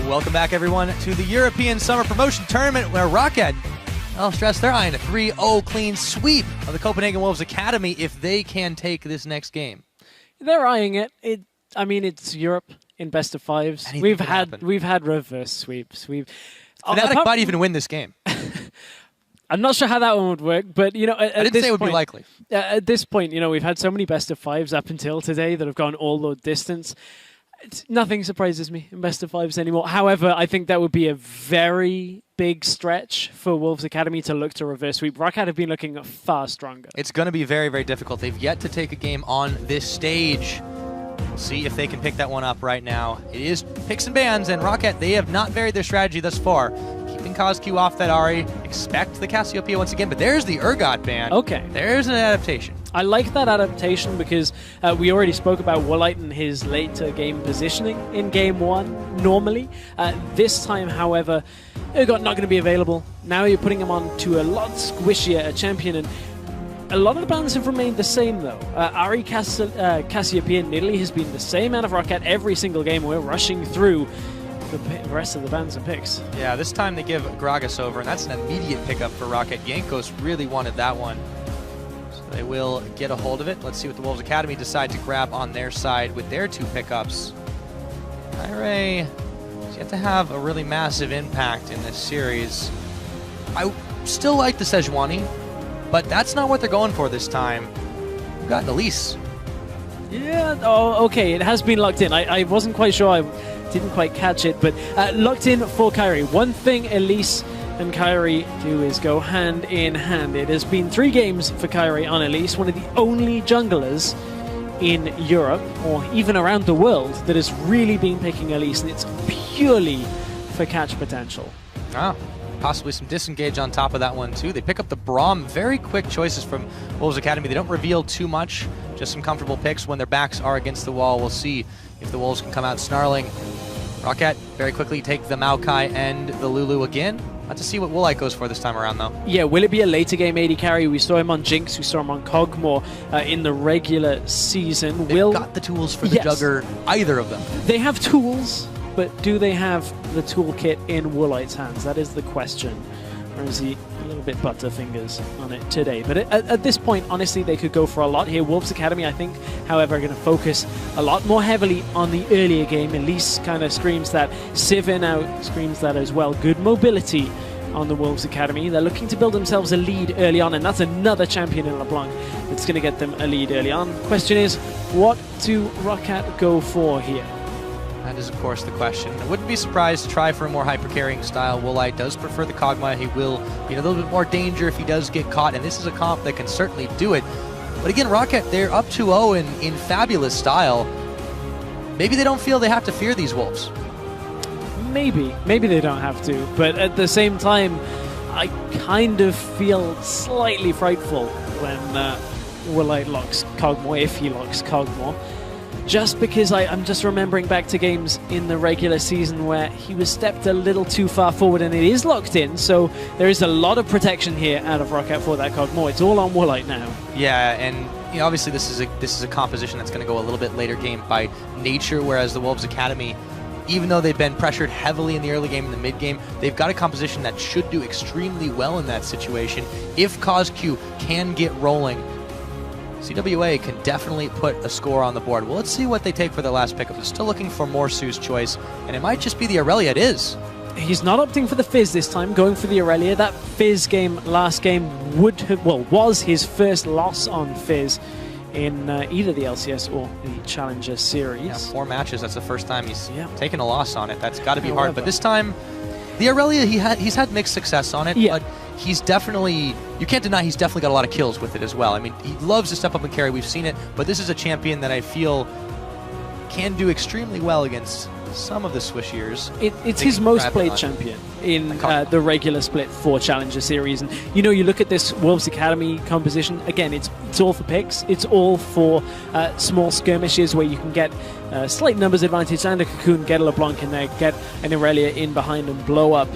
Welcome back, everyone, to the European Summer Promotion Tournament, where ROCCAT, I'll stress, they're eyeing a 3-0 clean sweep of the Copenhagen Wolves Academy if they can take this next game. They're eyeing it. I mean, it's Europe in best of fives. We've had reverse sweeps. Fnatic might even win this game. I'm not sure how that one would work, but you know, I didn't say it would be likely. At this point, you know, we've had so many best of fives up until today that have gone all the distance. Nothing surprises me in best of fives anymore. However, I think that would be a very big stretch for Wolves Academy to look to reverse sweep. ROCCAT have been looking far stronger. It's going to be very, very difficult. They've yet to take a game on this stage. We'll see if they can pick that one up right now. It is picks and bans, and ROCCAT, they have not varied their strategy thus far. Keeping COSQ off that Ahri, expect the Cassiopeia once again, but there's the Urgot ban. Okay. There's an adaptation. I like that adaptation because we already spoke about Woolite and his later game positioning in Game 1 normally. This time, however, Urgot not going to be available. Now you're putting him on to a lot squishier a champion, and a lot of the bans have remained the same, though. Ahri Cassiopeia Nidalee has been the same out of ROCCAT every single game. We're rushing through the rest of the bans and picks. Yeah, this time they give Gragas over, and that's an immediate pickup for ROCCAT. Jankos really wanted that one. They will get a hold of it. Let's see what the Wolves Academy decide to grab on their side with their 2 pickups. Kyrie has yet to have a really massive impact in this series. I still like the Sejuani, but that's not what they're going for this time. We've got Elise. Yeah, oh, okay, it has been locked in. I wasn't quite sure, I didn't quite catch it, but locked in for Kyrie. One thing Elise and Kyrie do is go hand in hand. It has been 3 games for Kyrie on Elise, one of the only junglers in Europe, or even around the world, that has really been picking Elise, and it's purely for catch potential. Ah, possibly some disengage on top of that one too. They pick up the Braum. Very quick choices from Wolves Academy. They don't reveal too much, just some comfortable picks when their backs are against the wall. We'll see if the Wolves can come out snarling. ROCCAT very quickly take the Maokai and the Lulu again. Let's see what Woolite goes for this time around, though. Yeah, will it be a later game AD carry? We saw him on Jinx, we saw him on Kog'Maw in the regular season. They've got the tools for the jugger, either of them. They have tools, but do they have the toolkit in Woolite's hands? That is the question. Or is he a little bit butterfingers on it today? But at this point, honestly, they could go for a lot here. Wolves Academy, I think, however, are going to focus a lot more heavily on the earlier game. Elise kind of screams that. Sivir now screams that as well. Good mobility on the Wolves Academy. They're looking to build themselves a lead early on, and that's another champion in LeBlanc that's going to get them a lead early on. Question is, what do ROCCAT go for here? That is, of course, the question. I wouldn't be surprised to try for a more hyper-carrying style. Woolite does prefer the Kog'Maw. He will be in a little bit more danger if he does get caught, and this is a comp that can certainly do it. But again, ROCCAT, they're up 2-0 in fabulous style. Maybe they don't feel they have to fear these Wolves. Maybe they don't have to, but at the same time, I kind of feel slightly frightful when Woolite locks Kog'Maw, if he locks Kog'Maw. Just because I'm just remembering back to games in the regular season where he was stepped a little too far forward, and it is locked in, so there is a lot of protection here out of ROCCAT for that Kog'Maw. It's all on Woolite now. Yeah, and you know, obviously this is a composition that's going to go a little bit later game by nature, whereas the Wolves Academy, even though they've been pressured heavily in the early game and the mid game, they've got a composition that should do extremely well in that situation. If COSQ can get rolling, CWA can definitely put a score on the board. Well, let's see what they take for their last pickup. They're still looking for more Sue's choice, and it might just be the Aurelia. It is. He's not opting for the Fizz this time, going for the Aurelia. That Fizz game last game was his first loss on Fizz in either the LCS or the Challenger Series. Yeah, 4 matches. That's the first time he's taken a loss on it. That's got to be hard. But this time, the Aurelia, he's had mixed success on it, but he's definitely, you can't deny he's definitely got a lot of kills with it as well. I mean, he loves to step up and carry. We've seen it, but this is a champion that I feel can do extremely well against some of the Swishiers. It's his most played champion in the regular split for Challenger Series. And, you know, you look at this Wolves Academy composition, again, it's all for picks. It's all for small skirmishes where you can get slight numbers advantage and a Cocoon, get a LeBlanc in there, get an Aurelia in behind and blow up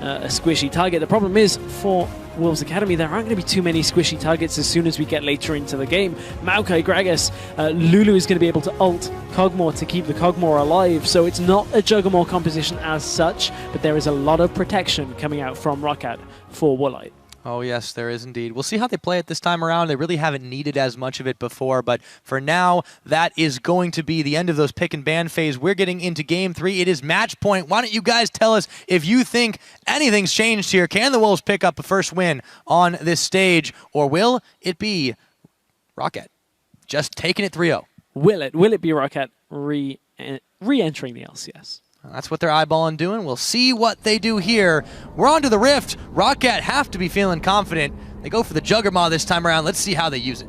a squishy target. The problem is, for Wolves Academy, there aren't going to be too many squishy targets as soon as we get later into the game. Maokai, Gragas, Lulu is going to be able to ult Kog'Maw to keep the Kog'Maw alive, so it's not a Juggernaut composition as such, but there is a lot of protection coming out from ROCCAT for Woolite. Oh yes, there is indeed. We'll see how they play it this time around. They really haven't needed as much of it before, but for now, that is going to be the end of those pick and ban phase. We're getting into Game 3. It is match point. Why don't you guys tell us if you think anything's changed here? Can the Wolves pick up a first win on this stage, or will it be ROCCAT just taking it 3-0? Will it be ROCCAT re-entering the LCS? That's what they're eyeballing doing. We'll see what they do here. We're on to the Rift. ROCCAT have to be feeling confident. They go for the Juggernaut this time around. Let's see how they use it.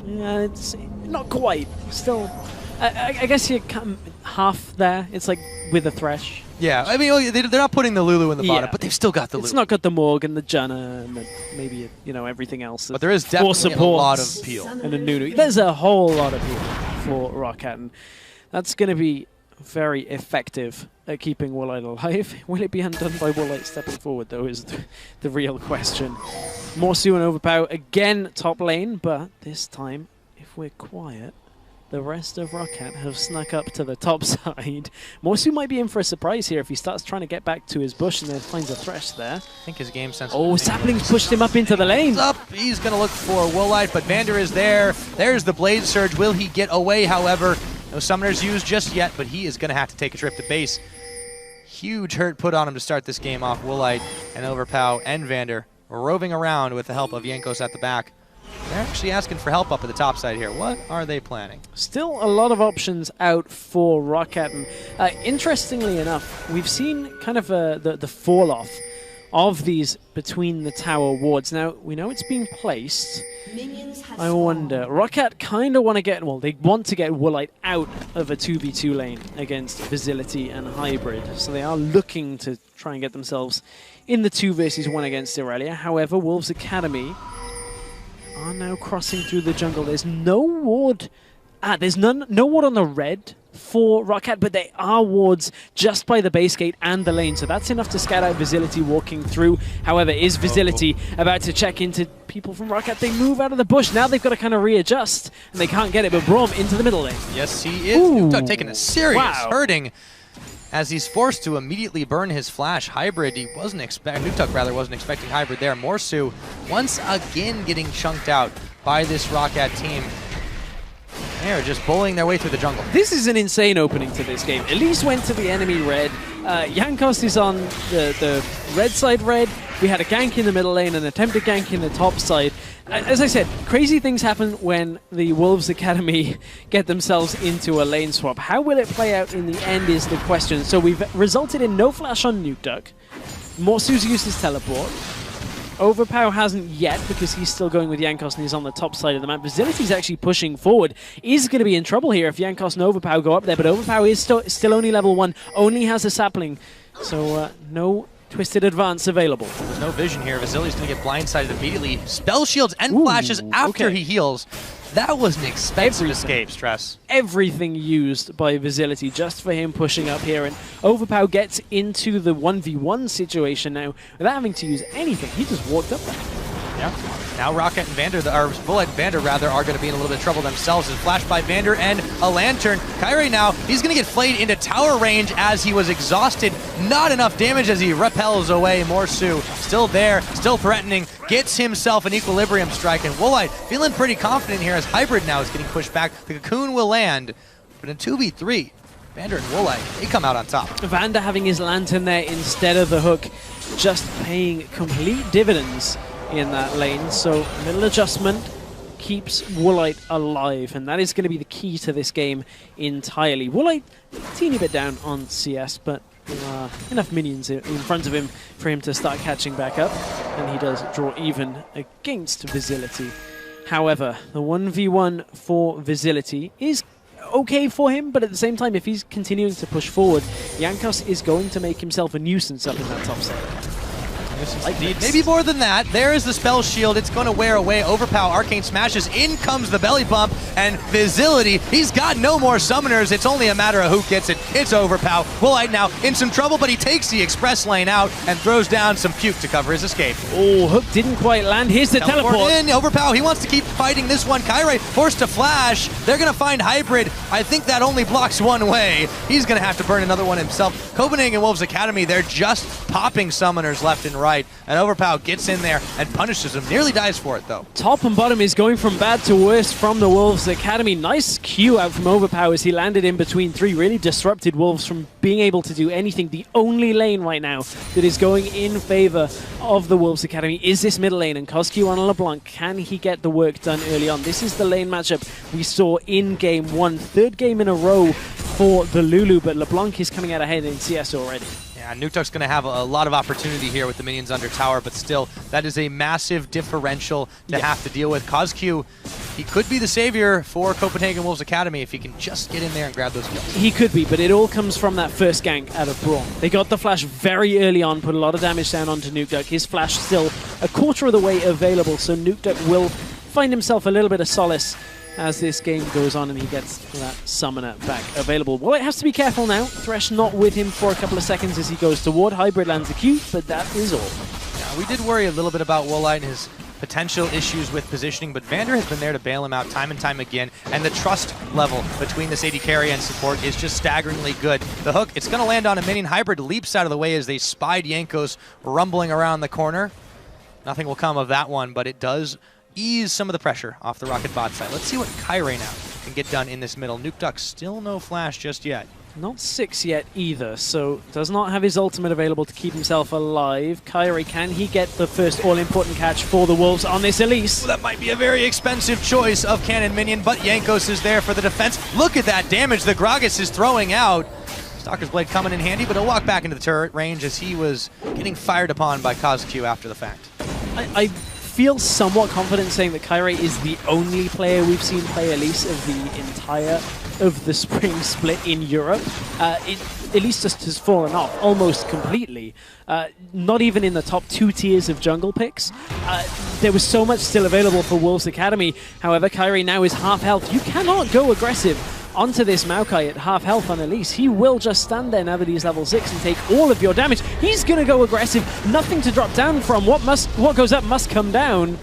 Yeah, it's not quite. Still, I guess you come half there. It's like with a Thresh. Yeah, I mean, they're not putting the Lulu in the bottom, but they've still got the Lulu. It's not got the Morg and the Janna and maybe, you know, everything else. But there is definitely a lot of appeal. And a Nunu. There's a whole lot of appeal for ROCCAT, and that's going to be very effective at keeping Woolite alive. Will it be undone by Woolite stepping forward, though, is the real question. Morsu and Overpower again top lane, but this time, if we're quiet, the rest of ROCCAT have snuck up to the top side. Morsu might be in for a surprise here if he starts trying to get back to his bush and then finds a Thresh there. I think his game sense... Oh, Sapling's pushed him up into the lane. He's up. He's going to look for Woolite, but Vander is there. There's the Blade Surge. Will he get away, however? No summoners used just yet, but he is going to have to take a trip to base. Huge hurt put on him to start this game off. Woolite and Overpow and Vander roving around with the help of Jankos at the back. They're actually asking for help up at the top side here. What are they planning? Still a lot of options out for ROCCAT. And interestingly enough, we've seen kind of the fall-off of these between the tower wards. Now, we know it's being placed. I wonder. ROCCAT kind of want to get, well, they want to get Woolite out of a 2v2 lane against Facility and Hybrid. So they are looking to try and get themselves in the 2 versus 1 against Irelia. However, Wolves Academy are now crossing through the jungle. There's no ward. There's no ward on the red for ROCCAT, but there are wards just by the base gate and the lane, so that's enough to scout out Facility walking through. However, is Facility about to check into people from ROCCAT? They move out of the bush. Now they've got to kind of readjust, and they can't get it, but Braum into the middle lane. Yes, he is. Nukeduck taking a serious hurting as he's forced to immediately burn his flash. Hybrid, Nukeduck rather wasn't expecting Hybrid there. Morsu once again getting chunked out by this ROCCAT team. They're just bullying their way through the jungle. This is an insane opening to this game. Elise went to the enemy red. Jankos is on the red side red. We had a gank in the middle lane, an attempted gank in the top side. As I said, crazy things happen when the Wolves Academy get themselves into a lane swap. How will it play out in the end is the question. So we've resulted in no flash on Nukeduck. Morsu's used his teleport. Overpow hasn't yet because he's still going with Jankos and he's on the top side of the map. Facility's actually pushing forward. Is going to be in trouble here if Jankos and Overpow go up there, but Overpow is still only level 1, only has a sapling. So no Twisted Advance available. There's no vision here. Vasili's going to get blindsided immediately. Spell shields and flashes after he heals. That was an expensive escape, Stress. Everything used by Facility just for him pushing up here, and Overpow gets into the 1v1 situation now without having to use anything. He just walked up there. Yeah. Now ROCCAT and Vander, or Woolite and Vander rather, are going to be in a little bit of trouble themselves. As flash by Vander and a Lantern. Kyrie now, he's going to get flayed into tower range as he was exhausted. Not enough damage as he repels away. Morsu still there, still threatening, gets himself an Equilibrium strike, and Woolite feeling pretty confident here as Hybrid now is getting pushed back. The Cocoon will land, but in 2v3, Vander and Woolite, they come out on top. Vander having his Lantern there instead of the hook, just paying complete dividends in that lane. So middle adjustment keeps Woolite alive, and that is going to be the key to this game entirely. Woolite a teeny bit down on CS, but enough minions in front of him for him to start catching back up, and he does draw even against Facility. However, the 1v1 for Facility is okay for him, but at the same time, if he's continuing to push forward, Jankos is going to make himself a nuisance up in that top side. Maybe more than that. There is the spell shield. It's going to wear away. Overpow, arcane smashes. In comes the belly bump and Visibility. He's got no more summoners. It's only a matter of who gets it. It's Overpow. Woolite now in some trouble, but he takes the express lane out and throws down some puke to cover his escape. Oh, hook didn't quite land. Here's the teleport. In. Overpow, he wants to keep fighting this one. Kyrie forced to flash. They're going to find Hybrid. I think that only blocks one way. He's going to have to burn another one himself. Copenhagen Wolves Academy, they're just popping summoners left and right. And Overpow gets in there and punishes him. Nearly dies for it, though. Top and bottom is going from bad to worse from the Wolves Academy. Nice Q out from Overpow as he landed in between three. Really disrupted Wolves from being able to do anything. The only lane right now that is going in favor of the Wolves Academy is this middle lane. And COSQ on LeBlanc, can he get the work done early on? This is the lane matchup we saw in game one. Third game in a row for the Lulu, but LeBlanc is coming out ahead in CS already. Yeah, Nuktuk's going to have a lot of opportunity here with the minions under tower, but still, that is a massive differential to have to deal with. COSQ, he could be the savior for Copenhagen Wolves Academy if he can just get in there and grab those kills. He could be, but it all comes from that first gank out of Brawl. They got the flash very early on, put a lot of damage down onto Nukeduck. His flash still a quarter of the way available, so Nukeduck will find himself a little bit of solace as this game goes on and he gets that summoner back available. Woolite has to be careful now. Thresh not with him for a couple of seconds as he goes toward. Hybrid lands a Q, but that is all. Yeah, we did worry a little bit about Woolite and his potential issues with positioning, but Vander has been there to bail him out time and time again, and the trust level between this AD carry and support is just staggeringly good. The hook, it's going to land on a minion. Hybrid leaps out of the way as they spied Jankos rumbling around the corner. Nothing will come of that one, but it does ease some of the pressure off the ROCCAT bot side. Let's see what Kyrie now can get done in this middle. Nukeduck still no flash just yet. Not 6 yet either, so does not have his ultimate available to keep himself alive. Kyrie, can he get the first all-important catch for the Wolves on this Elise? Well, that might be a very expensive choice of cannon minion, but Jankos is there for the defense. Look at that damage the Gragas is throwing out. Stalker's Blade coming in handy, but he'll walk back into the turret range as he was getting fired upon by COSQ after the fact. I feel somewhat confident saying that Kyrie is the only player we've seen play Elise of the entire of the spring split in Europe. Elise just has fallen off almost completely. Not even in the top 2 tiers of jungle picks. There was so much still available for Wolves Academy. However, Kyrie now is half health. You cannot go aggressive onto this Maokai at half health on Elise. He will just stand there now that he's level 6 and take all of your damage. He's going to go aggressive. Nothing to drop down from. What goes up must come down.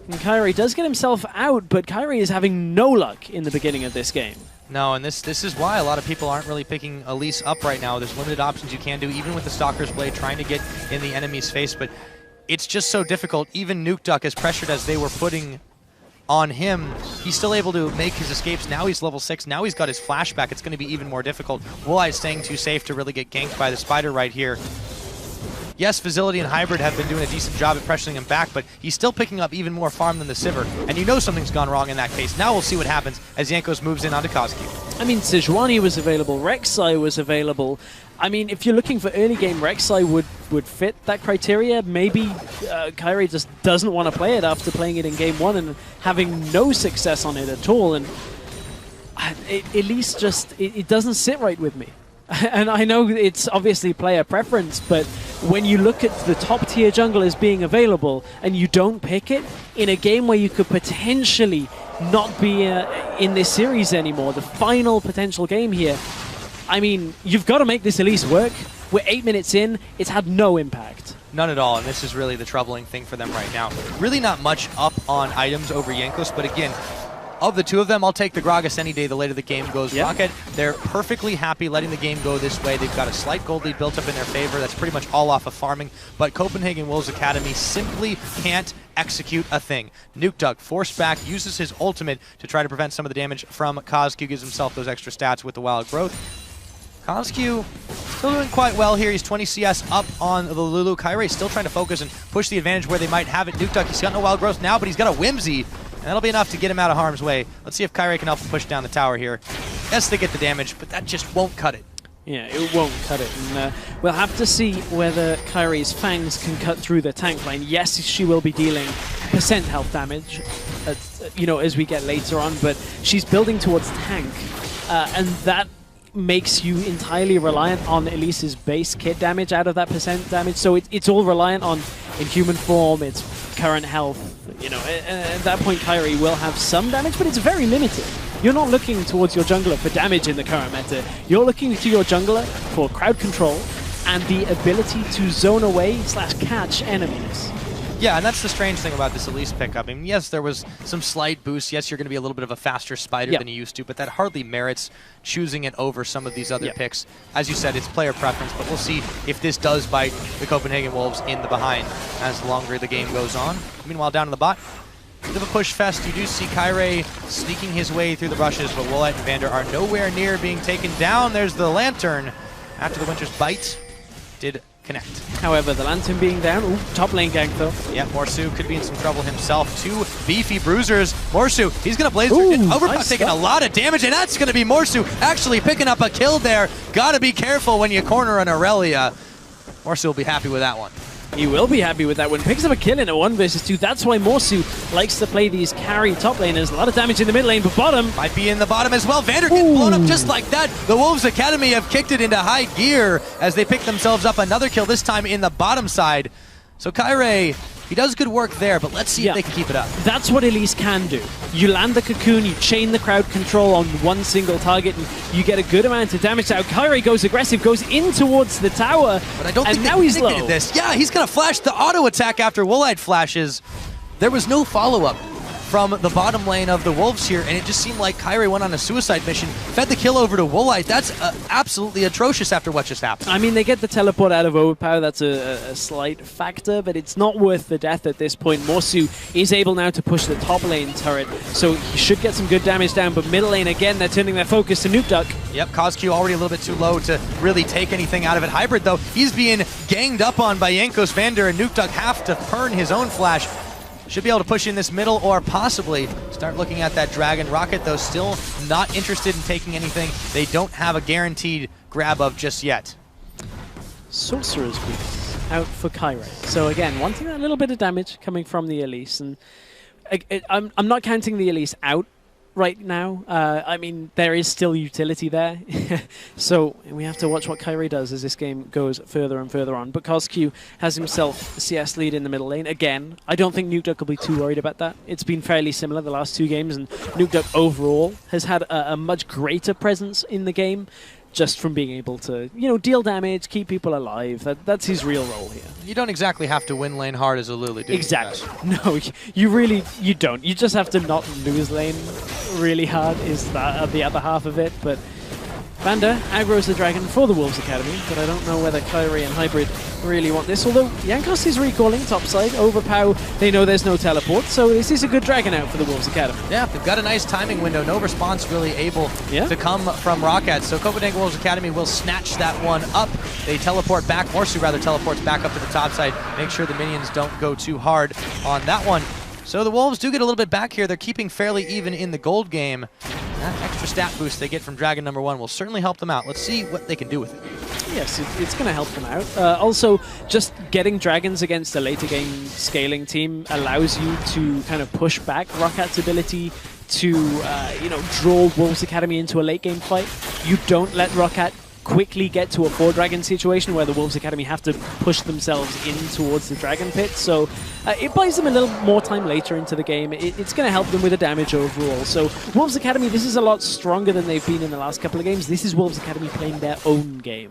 And Kyrie does get himself out, but Kyrie is having no luck in the beginning of this game. No, and this is why a lot of people aren't really picking Elise up right now. There's limited options you can do, even with the Stalker's Blade, trying to get in the enemy's face, but it's just so difficult. Even Nukeduck, as pressured as they were putting on him, he's still able to make his escapes. Now he's level 6. Now he's got his flashback. It's going to be even more difficult. Woolite staying too safe to really get ganked by the Spider right here. Yes, Visibility and Hybrid have been doing a decent job at pressuring him back, but he's still picking up even more farm than the Sivir, and you know something's gone wrong in that case. Now we'll see what happens as Jankos moves in onto COSQ. I mean, Sejuani was available, Rek'Sai was available. I mean, if you're looking for early game, Rek'Sai would fit that criteria. Maybe Kyrie just doesn't want to play it after playing it in game 1 and having no success on it at all, and at least just, it doesn't sit right with me. And I know it's obviously player preference, but when you look at the top tier jungle as being available and you don't pick it in a game where you could potentially not be in this series anymore, the final potential game here, I mean, you've got to make this Elise work. We're 8 minutes in, it's had no impact. None at all, and this is really the troubling thing for them right now. Really not much up on items over Jankos, but again, of the two of them, I'll take the Gragas any day the later the game goes. Yep. ROCCAT, they're perfectly happy letting the game go this way. They've got a slight gold lead built up in their favor. That's pretty much all off of farming. But Copenhagen Wolves Academy simply can't execute a thing. Nukeduck forced back, uses his ultimate to try to prevent some of the damage from COSQ, gives himself those extra stats with the wild growth. COSQ still doing quite well here. He's 20 CS up on the Lulu. Kyrie still trying to focus and push the advantage where they might have it. Nukeduck, he's got no wild growth now, but he's got a Whimsy. And that'll be enough to get him out of harm's way. Let's see if Kyrie can help him push down the tower here. Yes, they get the damage, but that just won't cut it. Yeah, it won't cut it. And we'll have to see whether Kyrie's fangs can cut through the tank line. Yes, she will be dealing % health damage, as we get later on, but she's building towards tank, and that makes you entirely reliant on Elise's base kit damage out of that % damage. So it's all reliant on in human form, its current health. You know, at that point, Kyrie will have some damage, but it's very limited. You're not looking towards your jungler for damage in the current meta. You're looking to your jungler for crowd control and the ability to zone away / catch enemies. Yeah, and that's the strange thing about this Elise pickup. I mean, yes, there was some slight boost. Yes, you're going to be a little bit of a faster spider than you used to, but that hardly merits choosing it over some of these other picks. As you said, it's player preference, but we'll see if this does bite the Copenhagen Wolves in the behind as the longer the game goes on. Meanwhile, down in the bot, bit of a push fest. You do see Kyrie sneaking his way through the brushes, but Woolite and Vander are nowhere near being taken down. There's the Lantern after the Winter's bite did connect. However, the Lantern being down, ooh, top lane gank though. Yeah, Morsu could be in some trouble himself. 2 beefy bruisers. Morsu, he's going to blaze through. Overpower taking a lot of damage, and that's going to be Morsu actually picking up a kill there. Got to be careful when you corner an Aurelia. Morsu will be happy with that one. He will be happy with that one. Picks up a kill in a 1 versus 2. That's why Morsu likes to play these carry top laners. A lot of damage in the mid lane, but bottom. Might be in the bottom as well. Vander gets blown up just like that. The Wolves Academy have kicked it into high gear as they pick themselves up another kill, this time in the bottom side. So Kyrie, he does good work there, but let's see if they can keep it up. That's what Elise can do. You land the cocoon, you chain the crowd control on one single target, and you get a good amount of damage out. Kyrie goes aggressive, goes in towards the tower, but I don't think now he's low. This. Yeah, he's going to flash the auto attack after Woolite flashes. There was no follow-up from the bottom lane of the Wolves here, and it just seemed like Kyrie went on a suicide mission, fed the kill over to Woolite. That's absolutely atrocious after what just happened. I mean, they get the teleport out of overpower. That's a slight factor, but it's not worth the death at this point. Morsu is able now to push the top lane turret, so he should get some good damage down, but middle lane, again, they're turning their focus to Nuke Duck. Yep, COSQ already a little bit too low to really take anything out of it. Hybrid, though, he's being ganged up on by Jankos, Vander, and Nuke Duck have to burn his own flash. Should be able to push in this middle or possibly start looking at that Dragon. ROCCAT, though, still not interested in taking anything. They don't have a guaranteed grab of just yet. Sorcerer's Boost out for Kyrie. So again, wanting a little bit of damage coming from the Elise. And I'm not counting the Elise out right now. I mean, there is still utility there. So we have to watch what Kyrie does as this game goes further and further on. But COSQ has himself a CS lead in the middle lane. Again, I don't think Nuke Duck will be too worried about that. It's been fairly similar the last 2 games, and Nuke Duck overall has had a much greater presence in the game, just from being able to, you know, deal damage, keep people alive. That's his real role here. You don't exactly have to win lane hard as a Lulu, do you? Exactly. No, you don't. You just have to not lose lane really hard is the other half of it. But Vander aggroes the dragon for the Wolves Academy, but I don't know whether Kyrie and Hybrid really want this. Although Jankos is recalling topside, overpower, they know there's no teleport, so this is a good dragon out for the Wolves Academy. Yeah, they've got a nice timing window. No response really able to come from ROCCAT, so Copenhagen Wolves Academy will snatch that one up. They teleport back, Morsu rather teleports back up to the top side, make sure the minions don't go too hard on that one. So the Wolves do get a little bit back here. They're keeping fairly even in the gold game. That extra stat boost they get from Dragon number 1 will certainly help them out. Let's see what they can do with it. Yes, it's going to help them out. Also, just getting dragons against a later game scaling team allows you to kind of push back ROCCAT's ability to, you know, draw Wolves Academy into a late game fight. You don't let ROCCAT quickly get to a 4-dragon situation where the Wolves Academy have to push themselves in towards the dragon pit, so it buys them a little more time later into the game. It's going to help them with the damage overall. So Wolves Academy, this is a lot stronger than they've been in the last couple of games. This is Wolves Academy playing their own game.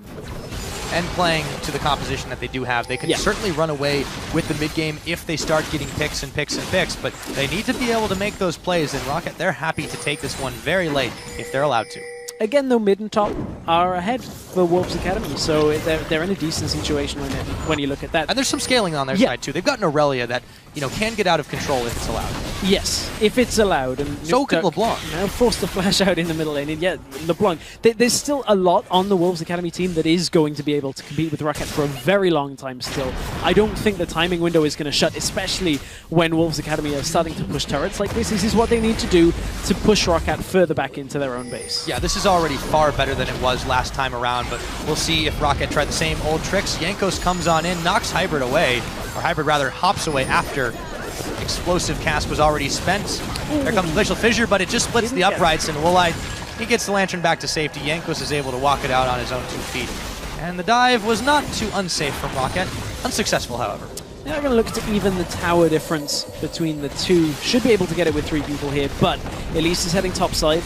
And playing to the composition that they do have. They can certainly run away with the mid-game if they start getting picks and picks and picks, but they need to be able to make those plays, and ROCCAT, they're happy to take this one very late if they're allowed to. Again, though, mid and top are ahead for Wolves Academy, so they're in a decent situation when you look at that. And there's some scaling on their side, too. They've got an Aurelia that, you know, can get out of control if it's allowed. Yes, if it's allowed. And so could LeBlanc. Now forced to flash out in the middle lane. And yeah, LeBlanc. There's still a lot on the Wolves Academy team that is going to be able to compete with ROCCAT for a very long time still. I don't think the timing window is going to shut, especially when Wolves Academy are starting to push turrets like this. This is what they need to do to push ROCCAT further back into their own base. Yeah, this is already far better than it was last time around, but we'll see if ROCCAT try the same old tricks. Jankos comes on in, knocks Hybrid away, or Hybrid rather hops away after explosive cast was already spent. There comes Glacial Fissure, but it just splits the uprights, and Woolite, he gets the Lantern back to safety. Jankos is able to walk it out on his own 2 feet. And the dive was not too unsafe from ROCCAT. Unsuccessful, however. They're going to look to even the tower difference between the two. Should be able to get it with 3 people here, but Elise is heading topside.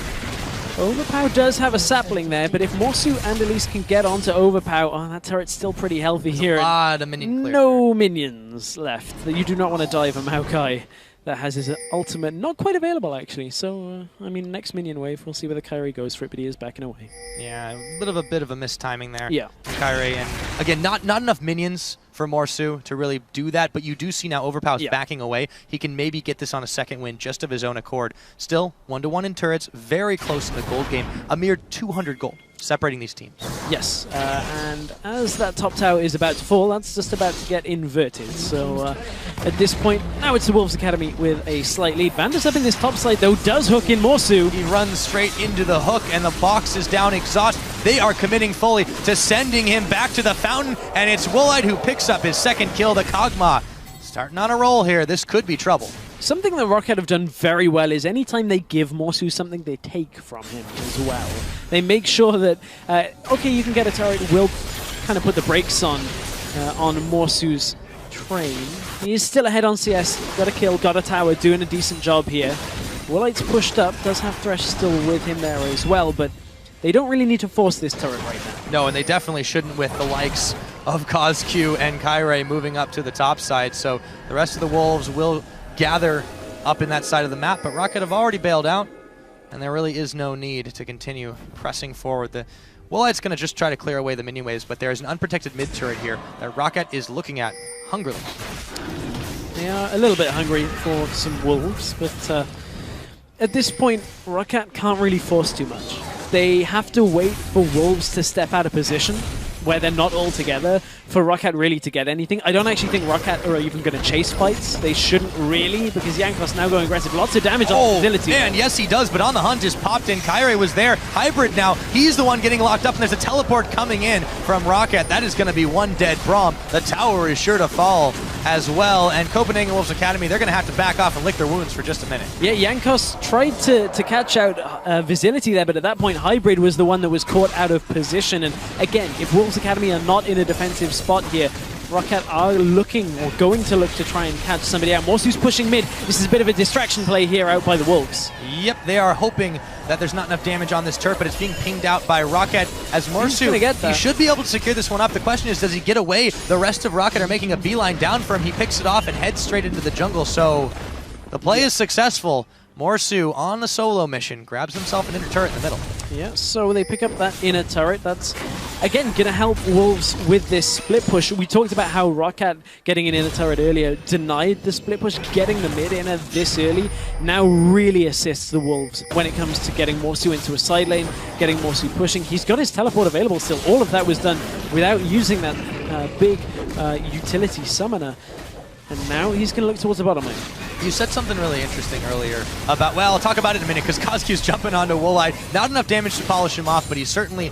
Overpow does have a sapling there, but if Morsu and Elise can get onto Overpow, oh, that turret's still pretty healthy here. A lot of minion clear. No minions left. You do not want to dive a Maokai that has his ultimate not quite available, actually. So, I mean, next minion wave, we'll see where the Kyrie goes for it, but he is backing away. Yeah, a bit of a mistiming there. Yeah. Kyrie, and again, not enough minions for Morsu to really do that, but you do see now Overpow's backing away. He can maybe get this on a second win just of his own accord. Still, 1-1 in turrets, very close in the gold game. A mere 200 gold separating these teams. Yes, and as that top tower is about to fall, that's just about to get inverted. So at this point, now it's the Wolves Academy with a slight lead. Vandus up in this top side, though, does hook in Morsu. He runs straight into the hook, and the box is down exhaust. They are committing fully to sending him back to the fountain, and it's Woolite who picks up his second kill. The Kog'Maw starting on a roll here. This could be trouble. Something that ROCCAT have done very well is anytime they give Morsu something, they take from him as well. They make sure that, okay, you can get a turret, we'll kind of put the brakes on Morsu's train. He is still ahead on CS, got a kill, got a tower, doing a decent job here. Woolite's pushed up, does have Thresh still with him there as well, but they don't really need to force this turret right now. No, and they definitely shouldn't with the likes of COSQ and Kyrie moving up to the top side, so the rest of the Wolves will gather up in that side of the map, but ROCCAT have already bailed out, and there really is no need to continue pressing forward. The Woolite's going to just try to clear away the minion waves, but there is an unprotected mid turret here that ROCCAT is looking at hungrily. They are a little bit hungry for some Wolves, but at this point, ROCCAT can't really force too much. They have to wait for Wolves to step out of position where they're not all together for ROCCAT really to get anything. I don't actually think ROCCAT are even going to chase fights. They shouldn't really, because Jankos now going aggressive. Lots of damage on Facility. Man, yes he does, but on the hunt is popped in. Kyrie was there. Hybrid now, he's the one getting locked up, and there's a teleport coming in from ROCCAT. That is going to be one dead Braum. The tower is sure to fall as well, and Copenhagen Wolves Academy, they're going to have to back off and lick their wounds for just a minute. Yeah, Jankos tried to catch out Facility there, but at that point, Hybrid was the one that was caught out of position, and again, if Wolves Academy are not in a defensive spot here, ROCCAT are looking, or going to look to try and catch somebody out. Morsu's pushing mid. This is a bit of a distraction play here out by the Wolves. Yep, they are hoping that there's not enough damage on this turret, but it's being pinged out by ROCCAT as Morsu. He should be able to secure this one up. The question is, does he get away? The rest of ROCCAT are making a beeline down for him. He picks it off and heads straight into the jungle, so the play is successful. Morsu on the solo mission grabs himself an inner turret in the middle. Yeah, so they pick up that inner turret. That's, again, going to help Wolves with this split push. We talked about how ROCCAT getting an inner turret earlier denied the split push. Getting the mid inner this early now really assists the Wolves when it comes to getting Morsu into a side lane, getting Morsu pushing. He's got his teleport available still. All of that was done without using that big utility summoner. And now he's going to look towards the bottom lane. You said something really interesting earlier about, well, I'll talk about it in a minute, because COSQ's jumping onto Woolite. Not enough damage to polish him off, but he certainly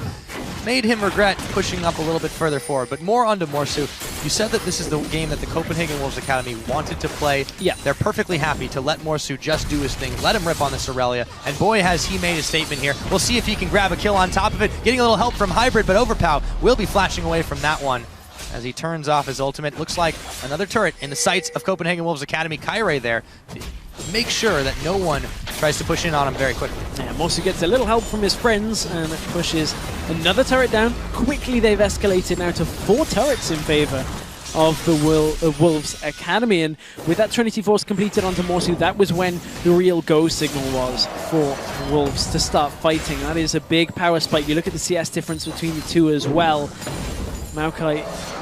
made him regret pushing up a little bit further forward. But more onto Morsu. You said that this is the game that the Copenhagen Wolves Academy wanted to play. Yeah. They're perfectly happy to let Morsu just do his thing, let him rip on this Aurelia, and boy has he made a statement here. We'll see if he can grab a kill on top of it, getting a little help from Hybrid, but Overpow will be flashing away from that one as he turns off his ultimate. Looks like another turret in the sights of Copenhagen Wolves Academy. Kyrie there to make sure that no one tries to push in on him very quickly. Yeah, Morsu gets a little help from his friends and pushes another turret down. Quickly they've escalated now to 4 turrets in favor of the Wolves Academy, and with that Trinity Force completed onto Morsu, that was when the real go signal was for Wolves to start fighting. That is a big power spike. You look at the CS difference between the two as well. Maokai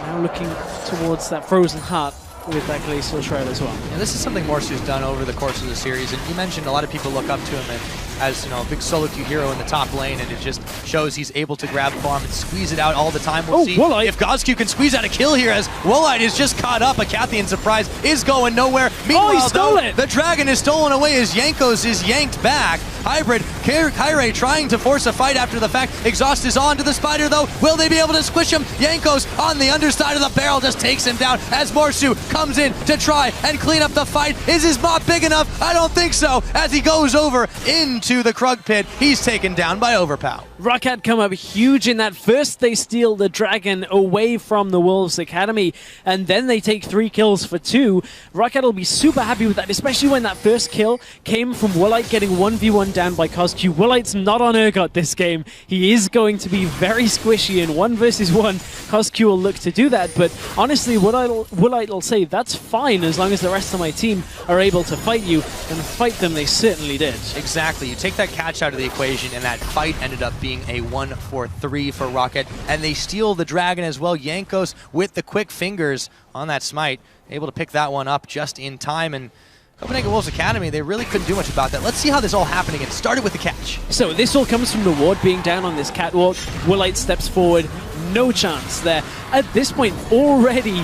now looking towards that Frozen Heart with that Glacial Shroud as well. Yeah, this is something Morsu's done over the course of the series, and you mentioned a lot of people look up to him as, you know, a big solo queue hero in the top lane, and it just shows he's able to grab farm and squeeze it out all the time. We'll see Woolite. if COSQ can squeeze out a kill here, as Woolite is just caught up. A Cathian surprise is going nowhere. Meanwhile, he stole it. The dragon is stolen away as Jankos is yanked back. Hybrid, Kyrie trying to force a fight after the fact. Exhaust is on to the spider though. Will they be able to squish him? Jankos on the underside of the barrel just takes him down as Morsu comes in to try and clean up the fight. Is his mop big enough? I don't think so, as he goes over into into the Krug pit. He's taken down by Overpow. ROCCAT come up huge in that. First, they steal the Dragon away from the Wolves Academy, and then they take 3 kills for 2. ROCCAT will be super happy with that, especially when that first kill came from Woolite getting 1v1 down by COSQ. Woolite's not on ROCCAT this game. He is going to be very squishy in 1 versus 1. COSQ will look to do that, but honestly, Woolite will say, that's fine as long as the rest of my team are able to fight you, and fight them they certainly did. Exactly. You take that catch out of the equation, and that fight ended up being a 1-4-3 for ROCCAT, and they steal the Dragon as well. Jankos with the quick fingers on that smite, able to pick that one up just in time, and Copenhagen Wolves Academy, they really couldn't do much about that. Let's see how this all happened again. Started with the catch. So this all comes from the ward being down on this catwalk. Woolite steps forward. No chance there. At this point, already,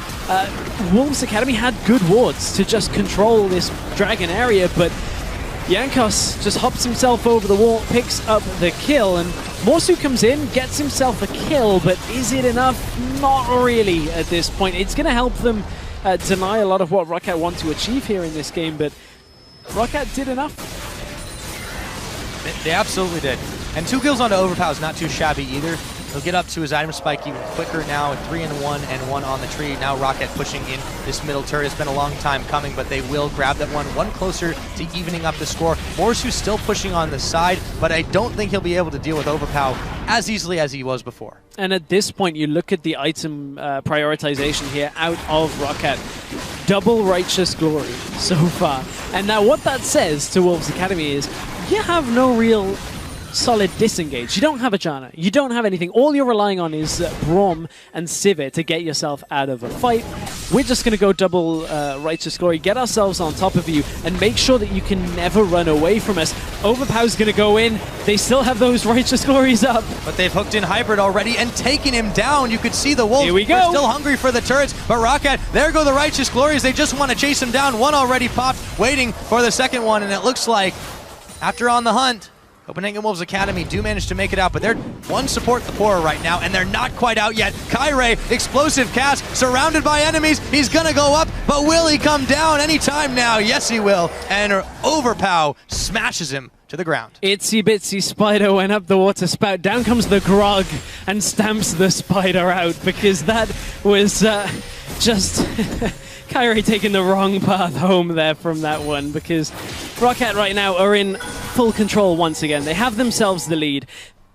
Wolves Academy had good wards to just control this Dragon area, but Jankos just hops himself over the wall, picks up the kill, and Morsu comes in, gets himself a kill, but is it enough? Not really at this point. It's going to help them deny a lot of what ROCCAT want to achieve here in this game, but ROCCAT did enough. They absolutely did. And 2 kills onto Overpow is not too shabby either. He'll get up to his item spike even quicker now. 3 and 1 and 1 on the tree. Now ROCCAT pushing in this middle turret. It's been a long time coming, but they will grab that one closer to evening up the score. Morsu's still pushing on the side, but I don't think he'll be able to deal with Overpow as easily as he was before. And at this point, you look at the item prioritization here out of ROCCAT. Double Righteous Glory so far. And now what that says to Wolves Academy is, you have no real solid disengage. You don't have a Janna. You don't have anything. All you're relying on is Braum and Sivir to get yourself out of a fight. We're just going to go double Righteous Glory, get ourselves on top of you, and make sure that you can never run away from us. Overpow's going to go in. They still have those Righteous Glories up. But they've hooked in Hybrid already and taken him down. You could see the Wolves. Here we go. They're still hungry for the turrets, but ROCCAT, there go the Righteous Glories. They just want to chase him down. One already popped, waiting for the second one, and it looks like, after on the hunt, Copenhagen Wolves Academy do manage to make it out, but they're one support the poorer right now, and they're not quite out yet. Kairei, explosive cast, surrounded by enemies. He's gonna go up, but will he come down anytime now? Yes, he will. And Overpow smashes him to the ground. Itsy bitsy spider went up the water spout. Down comes the Grog and stamps the spider out, because that was just Kairei taking the wrong path home there from that one, because ROCCAT right now are in full control once again. They have themselves the lead.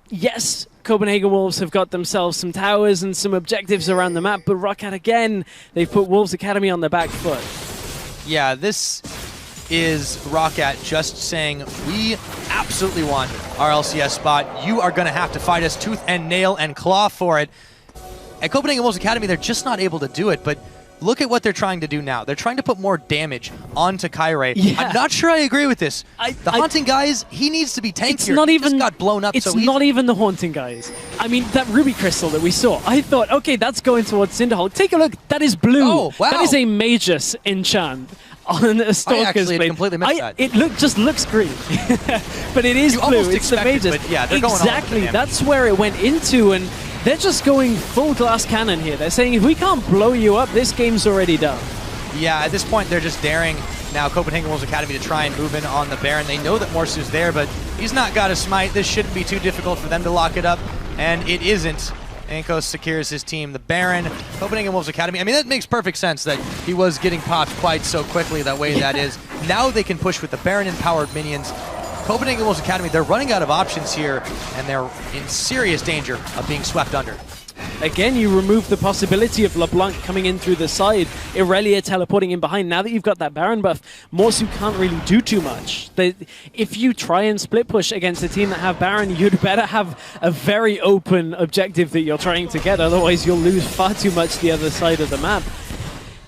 Yes, Copenhagen Wolves have got themselves some towers and some objectives around the map, but ROCCAT again, they've put Wolves Academy on the back foot. Yeah, this is ROCCAT just saying, we absolutely want our LCS spot. You are going to have to fight us tooth and nail and claw for it. At Copenhagen Wolves Academy, they're just not able to do it, but look at what they're trying to do now. They're trying to put more damage onto Kairei. Yeah. I'm not sure I agree with this. The Haunting guys, he needs to be tankier. It's not even, he just got blown up it's so easy. not even the Haunting guys. I mean, that Ruby Crystal that we saw, I thought, okay, that's going towards Cinderhulk. Take a look. That is blue. Oh, wow. That is a Magus enchant on a Stalker's I actually blade. completely missed that. It just looks green. But it is you blue. Almost it's the expected, Magus. but yeah, they're going all exactly. over That's where it went into, and they're just going full glass cannon here. They're saying, if we can't blow you up, this game's already done. Yeah, at this point, they're just daring now Copenhagen Wolves Academy to try and move in on the Baron. They know that Morsu's there, but he's not got a smite. This shouldn't be too difficult for them to lock it up, and it isn't. Ankos secures his team. The Baron, Copenhagen Wolves Academy. I mean, that makes perfect sense that he was getting popped quite so quickly that way that is. Now they can push with the Baron-empowered minions. Copenhagen Wolves Academy, they're running out of options here, and they're in serious danger of being swept under. Again, you remove the possibility of LeBlanc coming in through the side, Irelia teleporting in behind. Now that you've got that Baron buff, Morsu can't really do too much. If you try and split push against a team that have Baron, you'd better have a very open objective that you're trying to get, otherwise you'll lose far too much the other side of the map.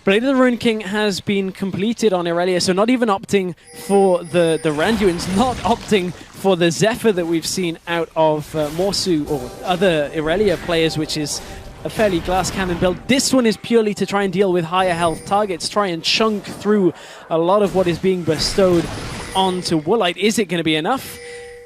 Blade of the Rune King has been completed on Irelia, so not even opting for the Randuins, not opting for the Zephyr that we've seen out of Morsu or other Irelia players, which is a fairly glass cannon build. This one is purely to try and deal with higher health targets, try and chunk through a lot of what is being bestowed onto Woolite. Is it going to be enough?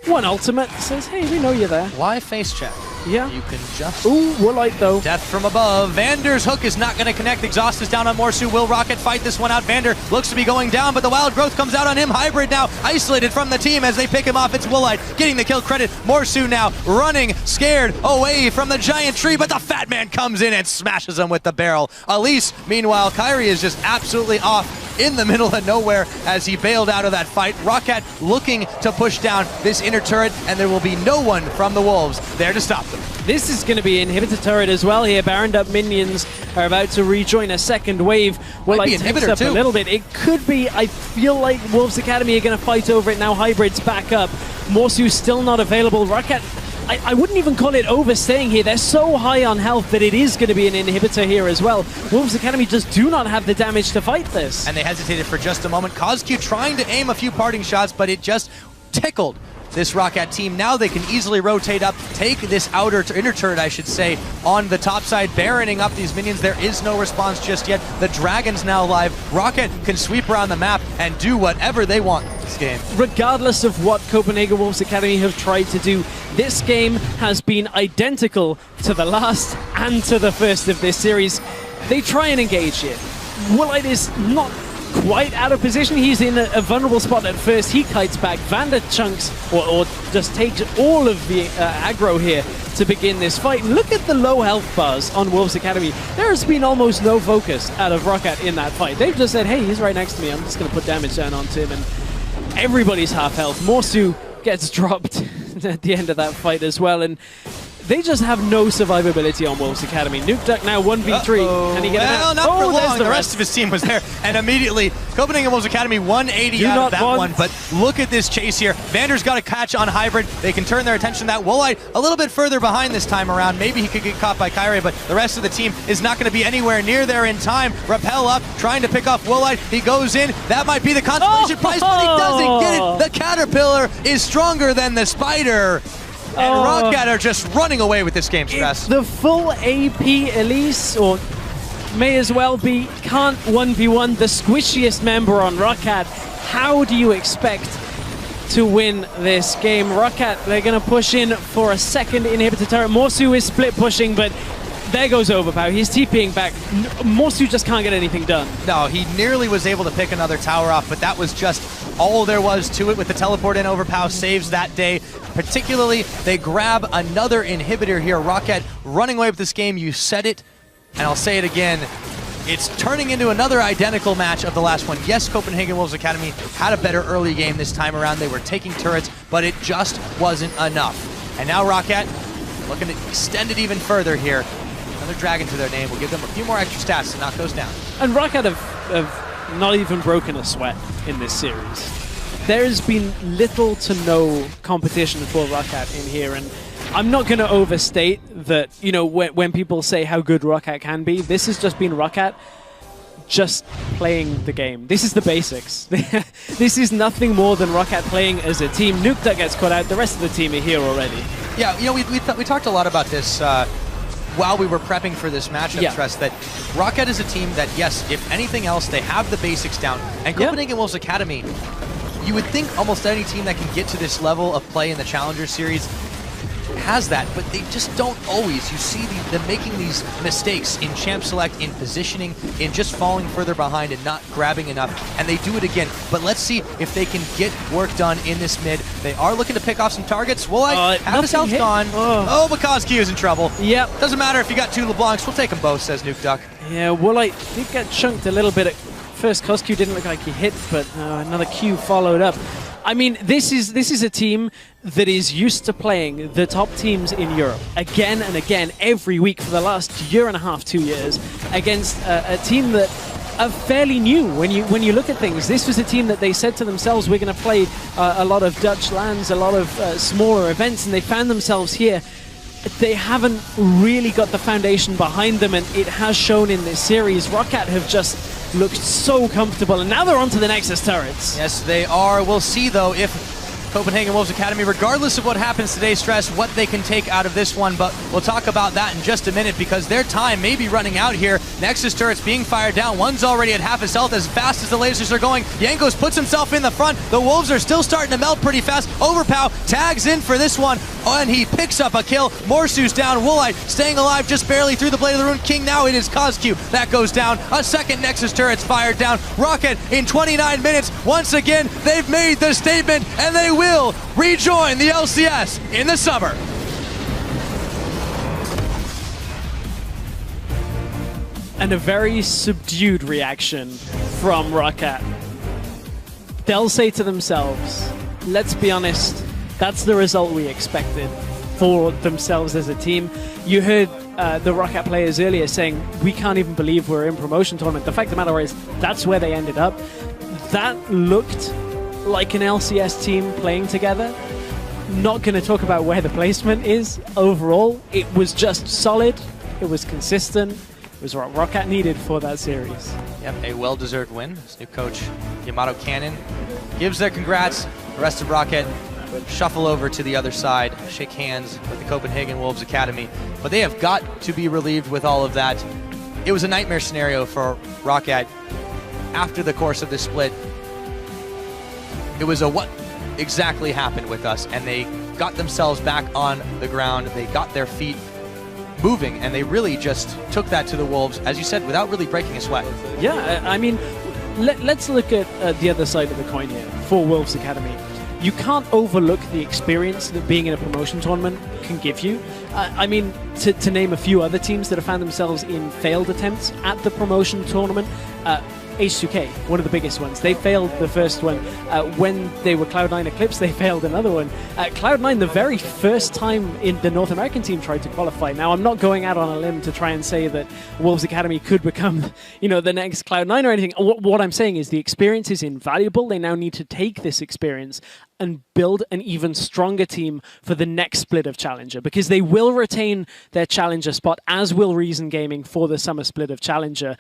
One ultimate says, hey, we know you're there. Why face check? Yeah. You can just... Ooh, Woolite though. Death from above. Vander's hook is not going to connect. Exhaust is down on Morsu. Will ROCCAT fight this one out? Vander looks to be going down, but the wild growth comes out on him. Hybrid now isolated from the team as they pick him off. It's Woolite getting the kill credit. Morsu now running, scared away from the giant tree, but the fat man comes in and smashes him with the barrel. Elise, meanwhile, Kyrie is just absolutely off in the middle of nowhere as he bailed out of that fight. ROCCAT looking to push down this inner turret, and there will be no one from the Wolves there to stop them. This is going to be inhibitor turret as well here. Baroned up minions are about to rejoin a second wave. Will I takes up a little bit? It could be. I feel like Wolves Academy are going to fight over it now. Hybrid's back up. Morsu's still not available. ROCCAT, I wouldn't even call it overstaying here. They're so high on health that it is going to be an inhibitor here as well. Wolves Academy just do not have the damage to fight this. And they hesitated for just a moment. COSQ trying to aim a few parting shots, but it just tickled this ROCCAT team. Now they can easily rotate up, take this inner turret, I should say, on the top side, baroning up these minions. There is no response just yet. The Dragon's now live. ROCCAT can sweep around the map and do whatever they want this game. Regardless of what Copenhagen Wolves Academy have tried to do, this game has been identical to the last and to the first of this series. They try and engage it. Woolite is not quite out of position. He's in a vulnerable spot at first. He kites back. Vander chunks or just takes all of the aggro here to begin this fight. And look at the low health bars on Wolves Academy. There has been almost no focus out of ROCCAT in that fight. They've just said, hey, he's right next to me. I'm just going to put damage down onto him. And everybody's half health. Morsu gets dropped at the end of that fight as well. And they just have no survivability on Wolves Academy. Nukeduck now 1v3. Can he get it out? Not for long. The rest of his team was there. And immediately, Copenhagen Wolves Academy 180 out of that one. But look at this chase here. Vander's got a catch on Hybrid. They can turn their attention to that. Woolite a little bit further behind this time around. Maybe he could get caught by Kyrie, but the rest of the team is not going to be anywhere near there in time. Rappel up, trying to pick off Woolite. He goes in. That might be the consolation prize, but he doesn't get it. The Caterpillar is stronger than the Spider. And ROCCAT are just running away with this game, Stress. The full AP Elise, or may as well be, can't 1v1 the squishiest member on ROCCAT. How do you expect to win this game? ROCCAT, they're going to push in for a second inhibitor turret. Morsu is split pushing, but there goes Overpower. He's TPing back. Morsu just can't get anything done. No, he nearly was able to pick another tower off, but that was just all there was to it with the teleport in. Overpower saves that day. Particularly, they grab another inhibitor here. ROCCAT running away with this game. You said it, and I'll say it again. It's turning into another identical match of the last one. Yes, Copenhagen Wolves Academy had a better early game this time around. They were taking turrets, but it just wasn't enough. And now ROCCAT looking to extend it even further here. Another dragon to their name will give them a few more extra stats to knock those down. And ROCCAT have not even broken a sweat in this series. There's been little to no competition for ROCCAT in here, and I'm not going to overstate that, you know, when people say how good ROCCAT can be, this has just been ROCCAT just playing the game. This is the basics. This is nothing more than ROCCAT playing as a team. Nukeduck gets caught out, the rest of the team are here already. Yeah, you know, we talked a lot about this while we were prepping for this matchup, Tress, that ROCCAT is a team that, yes, if anything else, they have the basics down. And Copenhagen Wolves Academy, you would think almost any team that can get to this level of play in the Challenger Series has that, but they just don't always. You see them making these mistakes in champ select, in positioning, in just falling further behind and not grabbing enough, and they do it again. But let's see if they can get work done in this mid. They are looking to pick off some targets. Woolite, half his health gone. Oh, but COSQ is in trouble. Yep. Doesn't matter if you got 2 LeBlancs, we'll take them both, says Nukeduck. Yeah, Woolite did get chunked a little bit at first. COSQ didn't look like he hit, but another Q followed up. I mean, this is a team that is used to playing the top teams in Europe again and again every week for the last year and a half, 2 years, against a team that are fairly new. When you look at things, this was a team that they said to themselves, we're going to play a lot of Dutch lands, a lot of smaller events, and they found themselves here. They haven't really got the foundation behind them, and it has shown in this series. ROCCAT have just looked so comfortable, and now they're on to the Nexus turrets. Yes, they are. We'll see, though, if Copenhagen Wolves Academy, regardless of what happens today, stress what they can take out of this one, but we'll talk about that in just a minute because their time may be running out here. Nexus turrets being fired down. One's already at half his health as fast as the lasers are going. Jankos puts himself in the front. The Wolves are still starting to melt pretty fast. Overpow tags in for this one, and he picks up a kill. Morsu's down. Woolite staying alive just barely through the Blade of the Rune King. Now it is COSQ. That goes down. A second Nexus turret's fired down. ROCCAT in 29 minutes. Once again, they've made the statement, and they will rejoin the LCS in the summer. And a very subdued reaction from ROCCAT. They'll say to themselves, let's be honest, that's the result we expected for themselves as a team. You heard the ROCCAT players earlier saying, we can't even believe we're in promotion tournament. The fact of the matter is, that's where they ended up. That looked like an LCS team playing together. Not going to talk about where the placement is overall. It was just solid. It was consistent. It was what ROCCAT needed for that series. Yep, a well-deserved win. His new coach, Yamato Cannon, gives their congrats. The rest of ROCCAT shuffle over to the other side, shake hands with the Copenhagen Wolves Academy. But they have got to be relieved with all of that. It was a nightmare scenario for ROCCAT after the course of this split. It was a what exactly happened with us, and they got themselves back on the ground. They got their feet moving, and they really just took that to the Wolves, as you said, without really breaking a sweat. Yeah, I mean, let's look at the other side of the coin here for Wolves Academy. You can't overlook the experience that being in a promotion tournament can give you. I mean, to name a few other teams that have found themselves in failed attempts at the promotion tournament, H2K, one of the biggest ones. They failed the first one. When they were Cloud9 Eclipse, they failed another one. Cloud9, the very first time in the North American team, tried to qualify. Now, I'm not going out on a limb to try and say that Wolves Academy could become, the next Cloud9 or anything. What I'm saying is the experience is invaluable. They now need to take this experience and build an even stronger team for the next split of Challenger, because they will retain their Challenger spot, as will Reason Gaming for the summer split of Challenger.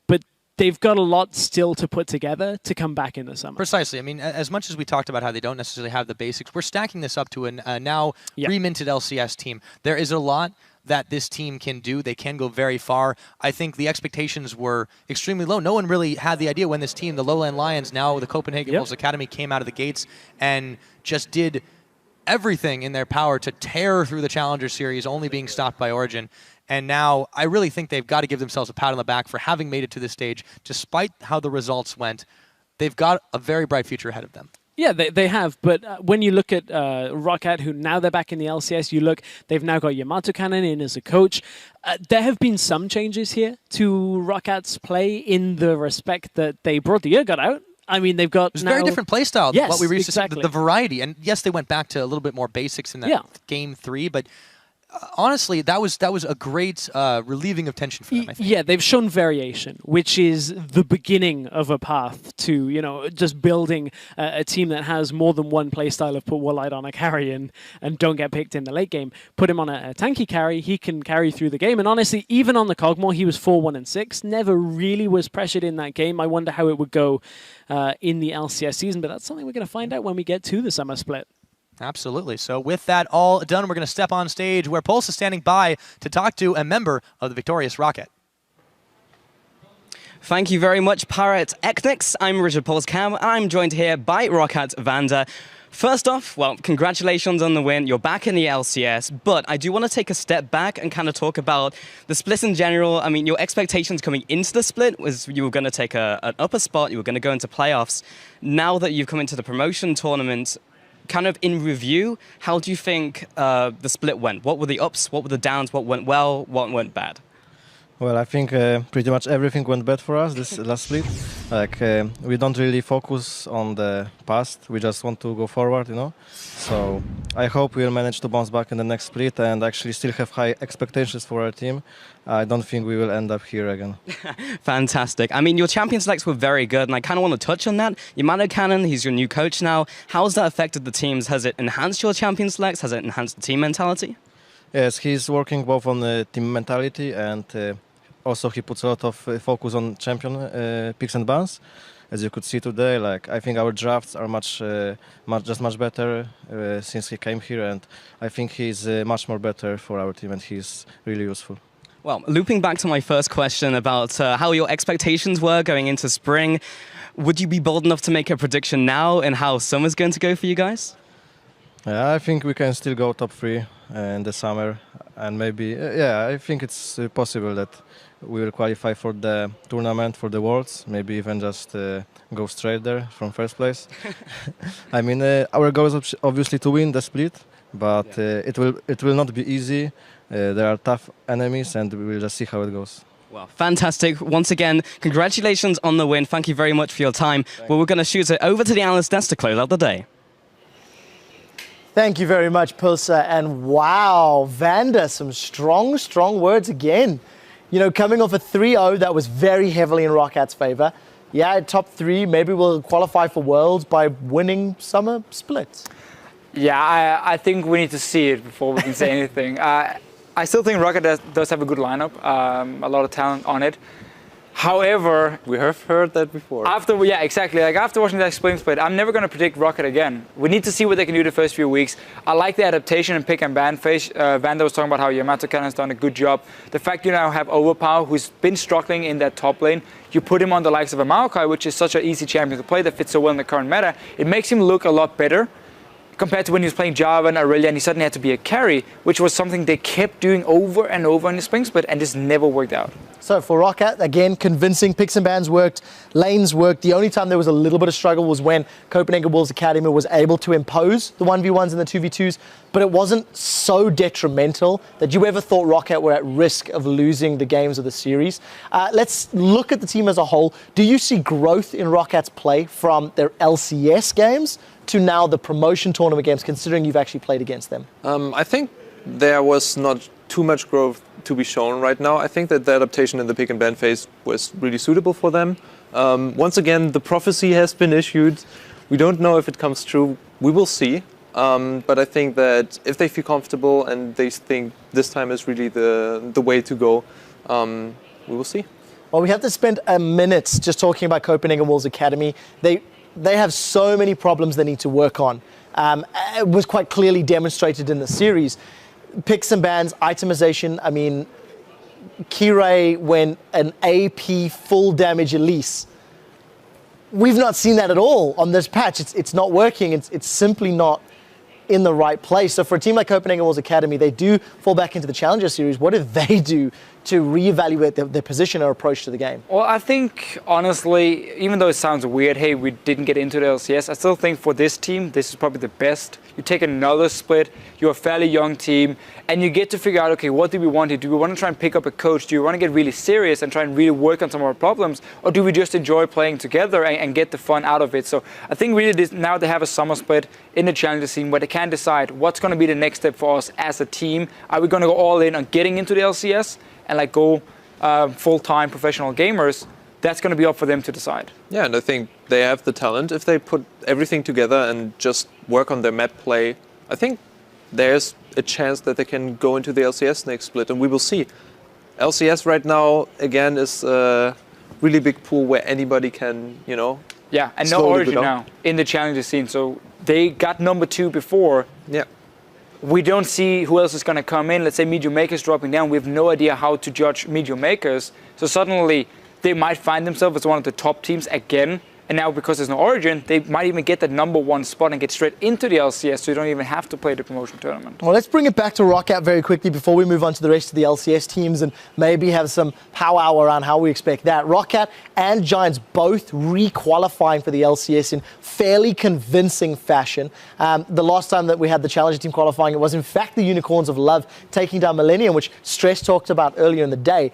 But they've got a lot still to put together to come back in the summer. Precisely. I mean, as much as we talked about how they don't necessarily have the basics, we're stacking this up to a now reminted LCS team. There is a lot that this team can do. They can go very far. I think the expectations were extremely low. No one really had the idea when this team, the Lowland Lions, now the Copenhagen Wolves Academy, came out of the gates and just did everything in their power to tear through the Challenger Series, only being stopped by Origin. And now I really think they've got to give themselves a pat on the back for having made it to this stage. Despite how the results went, they've got a very bright future ahead of them. Yeah, they have, but when you look at ROCCAT, who now they're back in the LCS, they've now got Yamato Cannon in as a coach. There have been some changes here to ROCCAT's play in the respect that they brought the Urgot out. I mean, they've got It's a very different play style than what we used to see, the variety. And yes, they went back to a little bit more basics in that Game 3, but honestly, that was a great relieving of tension for them, I think. Yeah, they've shown variation, which is the beginning of a path to, just building a team that has more than one playstyle of put Woolite on a carry and don't get picked in the late game. Put him on a tanky carry, he can carry through the game. And honestly, even on the Cogmore, he was 4-1-6, never really was pressured in that game. I wonder how it would go in the LCS season, but that's something we're going to find out when we get to the summer split. Absolutely. So with that all done, we're going to step on stage where Pulse is standing by to talk to a member of the victorious ROCCAT. Thank you very much, Parrot Eknix. I'm Richard Pulse-Cam, and I'm joined here by ROCCAT Vanda. First off, well, congratulations on the win. You're back in the LCS, but I do want to take a step back and kind of talk about the split in general. I mean, your expectations coming into the split was you were going to take an upper spot, you were going to go into playoffs. Now that you've come into the promotion tournament, kind of in review, how do you think the split went? What were the ups, what were the downs, what went well, what went bad? Well, I think pretty much everything went bad for us this last split. We don't really focus on the past, we just want to go forward, So I hope we'll manage to bounce back in the next split and actually still have high expectations for our team. I don't think we will end up here again. Fantastic. I mean, your champion selects were very good, and I kind of want to touch on that. Yamato Cannon, he's your new coach now. How has that affected the teams? Has it enhanced your champion selects? Has it enhanced the team mentality? Yes, he's working both on the team mentality and also he puts a lot of focus on champion picks and bans. as you could see today, like I think our drafts are much better since he came here, and I think he's much more better for our team, and he's really useful. Well, looping back to my first question about how your expectations were going into spring, would you be bold enough to make a prediction now and how summer's going to go for you guys? I think we can still go top 3 in the summer, and maybe, I think it's possible that we will qualify for the tournament, for the Worlds, maybe even just go straight there from first place. I mean, our goal is obviously to win the split, but it will not be easy. There are tough enemies, and we will just see how it goes. Well, fantastic. Once again, congratulations on the win. Thank you very much for your time. Well, we're going to shoot it over to the analyst desk to close out the day. Thank you very much, Pilsa. And wow, Vander, some strong words again. You know, coming off a 3-0 that was very heavily in ROCCAT's favor. Yeah, top 3, maybe we'll qualify for Worlds by winning summer splits. Yeah, I think we need to see it before we can say anything. I still think ROCCAT does have a good lineup, a lot of talent on it. However, we have heard that before. Yeah, exactly. Like after watching that split, I'm never going to predict ROCCAT again. We need to see what they can do the first few weeks. I like the adaptation and pick and ban phase. Vander was talking about how Yamato Cannon has done a good job. The fact you now have Overpower, who's been struggling in that top lane, you put him on the likes of a Maokai, which is such an easy champion to play that fits so well in the current meta. It makes him look a lot better compared to when he was playing Java and Aurelia and he suddenly had to be a carry, which was something they kept doing over and over in the spring split, and this never worked out. So for ROCCAT, again, convincing, picks and bans worked, lanes worked. The only time there was a little bit of struggle was when Copenhagen Wolves Academy was able to impose the 1v1s and the 2v2s, but it wasn't so detrimental that you ever thought ROCCAT were at risk of losing the games of the series. Let's look at the team as a whole. Do you see growth in ROCCAT's play from their LCS games to now the promotion tournament games, considering you've actually played against them? I think there was not too much growth to be shown right now. I think that the adaptation in the pick and ban phase was really suitable for them. Once again, the prophecy has been issued. We don't know if it comes true. We will see. But I think that if they feel comfortable and they think this time is really the way to go, we will see. Well, we have to spend a minute just talking about Copenhagen Wolves Academy. They have so many problems they need to work on. It was quite clearly demonstrated in the series. Picks and bans, itemization. I mean, Kirei went an AP full damage Elise. We've not seen that at all on this patch. It's not working. It's simply not in the right place. So for a team like Copenhagen Wolves Academy, they do fall back into the Challenger Series. What do they do to reevaluate their position or approach to the game? Well, I think, honestly, even though it sounds weird, hey, we didn't get into the LCS, I still think for this team, this is probably the best. You take another split, you're a fairly young team, and you get to figure out, okay, what do we want here? Do we want to try and pick up a coach? Do we want to get really serious and try and really work on some of our problems? Or do we just enjoy playing together and get the fun out of it? So I think really now they have a summer split in the Challenger scene where they can decide what's going to be the next step for us as a team. Are we going to go all in on getting into the LCS and like go full-time professional gamers? That's going to be up for them to decide. Yeah, and I think they have the talent. If they put everything together and just work on their map play, I think there's a chance that they can go into the LCS next split, and we will see. LCS right now, again, is a really big pool where anybody can, you know, yeah, and no Origin now in the Challenger scene. So they got number 2 before. Yeah. We don't see who else is going to come in. Let's say Medium Makers dropping down. We have no idea how to judge Medium Makers. So suddenly they might find themselves as one of the top teams again. And now because there's no Origin, they might even get that number 1 spot and get straight into the LCS, so you don't even have to play the promotion tournament. Well, let's bring it back to ROCCAT very quickly before we move on to the rest of the LCS teams and maybe have some powwow around how we expect that. ROCCAT and Giants both re-qualifying for the LCS in fairly convincing fashion. The last time that we had the Challenger team qualifying, it was in fact the Unicorns of Love taking down Millennium, which Stress talked about earlier in the day.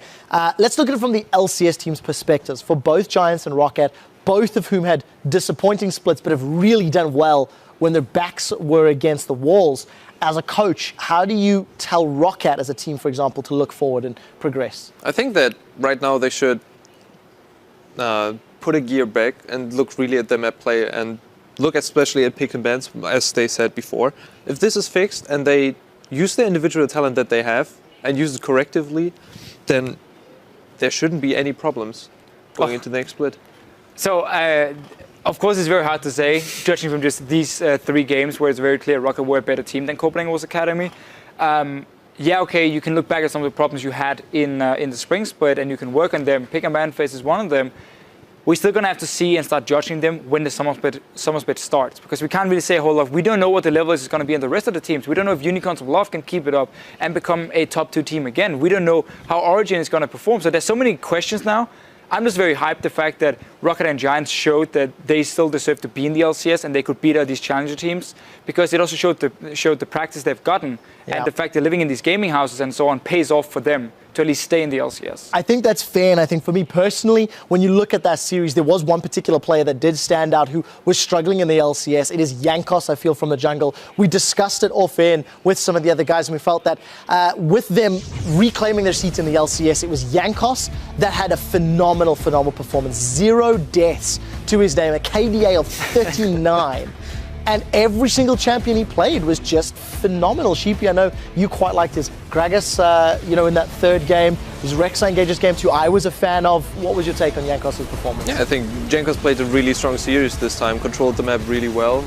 Let's look at it from the LCS team's perspectives. For both Giants and ROCCAT, both of whom had disappointing splits but have really done well when their backs were against the walls. As a coach, how do you tell ROCCAT as a team, for example, to look forward and progress? I think that right now they should put a gear back and look really at their map play and look especially at pick and bans, as they said before. If this is fixed and they use the individual talent that they have and use it correctively, then there shouldn't be any problems going into the next split. So, of course, it's very hard to say, judging from just these 3 games where it's very clear ROCCAT were a better team than Copenhagen was Academy. Yeah, okay, you can look back at some of the problems you had in the spring split and you can work on them. Pick and ban phase is one of them. We're still going to have to see and start judging them when the summer split starts, because we can't really say a whole lot. We don't know what the level is going to be in the rest of the teams. We don't know if Unicorns of Love can keep it up and become a top 2 team again. We don't know how Origin is going to perform. So there's so many questions now. I'm just very hyped the fact that ROCCAT and Giants showed that they still deserve to be in the LCS and they could beat out these challenger teams, because it also showed the practice they've gotten, and the fact they're living in these gaming houses and so on pays off for them to at least stay in the LCS. I think that's fair, and I think for me personally, when you look at that series, there was one particular player that did stand out who was struggling in the LCS. It is Jankos, I feel, from the jungle. We discussed it off-air with some of the other guys, and we felt that with them reclaiming their seats in the LCS, it was Jankos that had a phenomenal performance. 0 deaths to his name, a KDA of 39. And every single champion he played was just phenomenal. Sheepy, I know you quite liked his Gragas, in that 3rd game. His Rek'Sai Engages game too, I was a fan of. What was your take on Jankos' performance? Yeah, I think Jankos played a really strong series this time, controlled the map really well,